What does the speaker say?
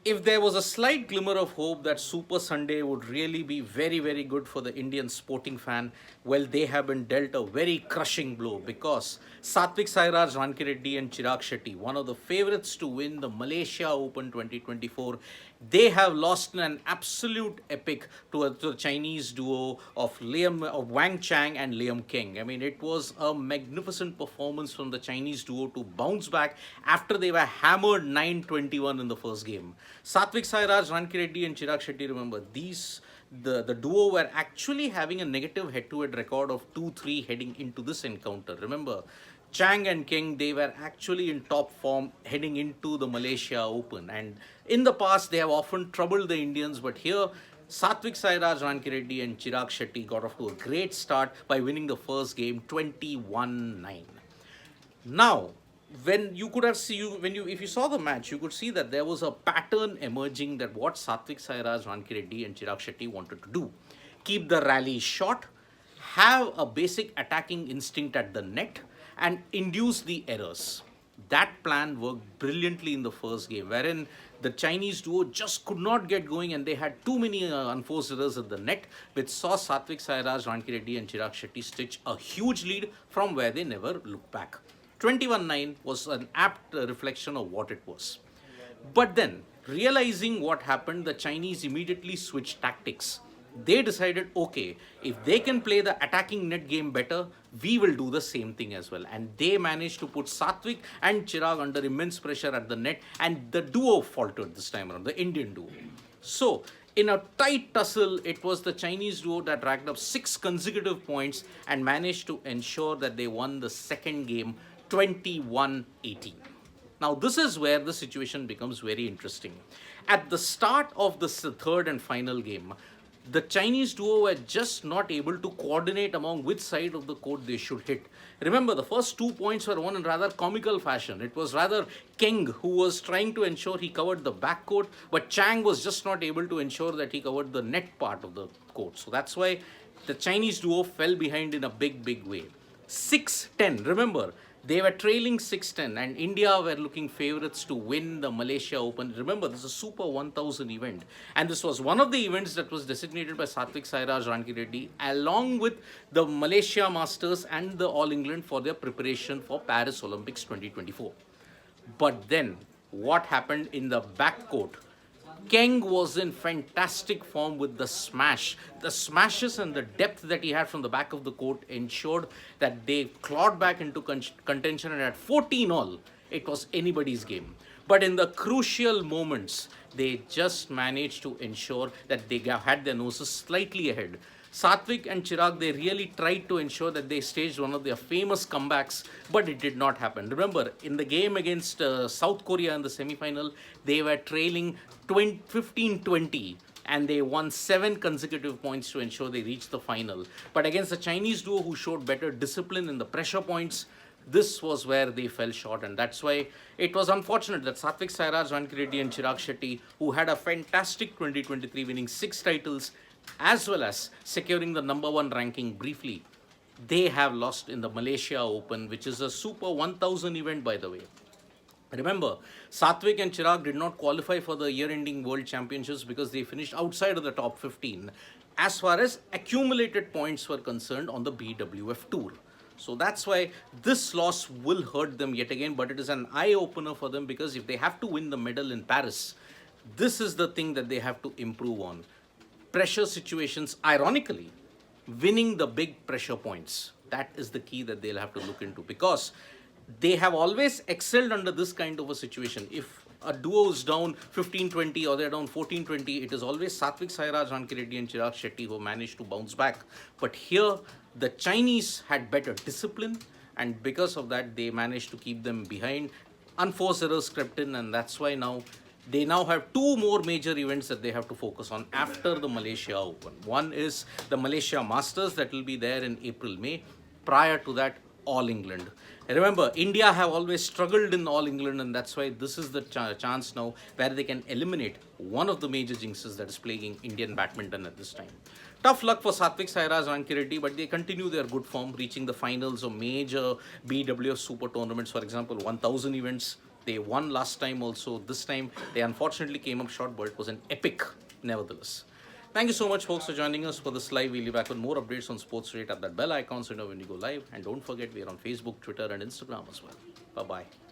if there was a slight glimmer of hope that Super Sunday would really be very, very good for the Indian sporting fan, well, they have been dealt a very crushing blow because Satwiksairaj-Chirag and Chirag Shetty, one of the favorites to win the Malaysia Open 2024, they have lost in an absolute epic to the Chinese duo of Wang Chang and Liam King. I mean, it was a magnificent performance from the Chinese duo to bounce back after they were hammered 9-21 in the first game. Satwiksairaj, Rankireddy, and Chirag Shetty, remember, the duo were actually having a negative head-to-head record of 2-3 heading into this encounter. Remember, Chang and King, they were actually in top form heading into the Malaysia Open. And in the past, they have often troubled the Indians, but here, Satwiksairaj, Rankireddy, and Chirag Shetty got off to a great start by winning the first game 21-9. Now, when you could have seen when you if you saw the match, you could see that there was a pattern emerging that what Satwiksairaj, Rankireddy, and Chirag Shetty wanted to do: keep the rally short, have a basic attacking instinct at the net, and induce the errors. That plan worked brilliantly in the first game, wherein the Chinese duo just could not get going and they had too many unforced errors at the net, which saw Satwiksairaj, Rankireddy, and Chirag Shetty stitch a huge lead from where they never looked back. 21-9 was an apt reflection of what it was. But then, realizing what happened, the Chinese immediately switched tactics. They decided, okay, if they can play the attacking net game better, we will do the same thing as well. And they managed to put Satvik and Chirag under immense pressure at the net, and the duo faltered this time around, the Indian duo. So, in a tight tussle, it was the Chinese duo that racked up 6 consecutive points and managed to ensure that they won the second game 21-18. Now, this is where the situation becomes very interesting. At the start of this third and final game, the Chinese duo were just not able to coordinate among which side of the court they should hit. Remember, the first 2 points were won in rather comical fashion. It was rather Keng who was trying to ensure he covered the back court, but Chang was just not able to ensure that he covered the net part of the court. So that's why the Chinese duo fell behind in a big, big way. 6-10. Remember, they were trailing 6-10 and India were looking favorites to win the Malaysia Open. Remember, this is a Super 1000 event. And this was one of the events that was designated by Satwiksairaj, Rankireddy along with the Malaysia Masters and the All England for their preparation for Paris Olympics 2024. But then, what happened in the backcourt? Keng was in fantastic form with the smash. The smashes and the depth that he had from the back of the court ensured that they clawed back into contention, and at 14 all, it was anybody's game. But in the crucial moments, they just managed to ensure that they had their noses slightly ahead. Satvik and Chirag, they really tried to ensure that they staged one of their famous comebacks, but it did not happen. Remember, in the game against South Korea in the semi-final, they were trailing 15-20 and they won 7 consecutive points to ensure they reached the final. But against the Chinese duo who showed better discipline in the pressure points, this was where they fell short, and that's why it was unfortunate that Satwiksairaj, Rankireddy, and Chirag Shetty, who had a fantastic 2023, winning 6 titles, as well as securing the #1 ranking briefly, they have lost in the Malaysia Open, which is a Super 1000 event, by the way. Remember, Satvik and Chirag did not qualify for the year-ending World Championships because they finished outside of the top 15 as far as accumulated points were concerned on the BWF Tour. So that's why this loss will hurt them yet again, but it is an eye-opener for them because if they have to win the medal in Paris, this is the thing that they have to improve on. Pressure situations, ironically, winning the big pressure points. That is the key that they'll have to look into because they have always excelled under this kind of a situation. If a duo is down 15-20 or they're down 14-20, it is always Satwiksairaj, Rankireddy, and Chirag Shetty who managed to bounce back. But here, the Chinese had better discipline, and because of that, they managed to keep them behind. Unforced errors crept in, and that's why they now have 2 more major events that they have to focus on after the Malaysia Open. One is the Malaysia Masters that will be there in April, May. Prior to that, All England. Remember, India have always struggled in All England, and that's why this is the chance now where they can eliminate one of the major jinxes that is plaguing Indian badminton at this time. Tough luck for Satwiksairaj, Rankireddy, but they continue their good form, reaching the finals of major BWF Super tournaments, for example, 1000 events. They won last time also. This time they unfortunately came up short, but it was an epic nevertheless. Thank you so much, folks, for joining us for this live. We'll be back with more updates on sports rate at that bell icon so you know when we go live. And don't forget, we are on Facebook, Twitter, and Instagram as well. Bye-bye.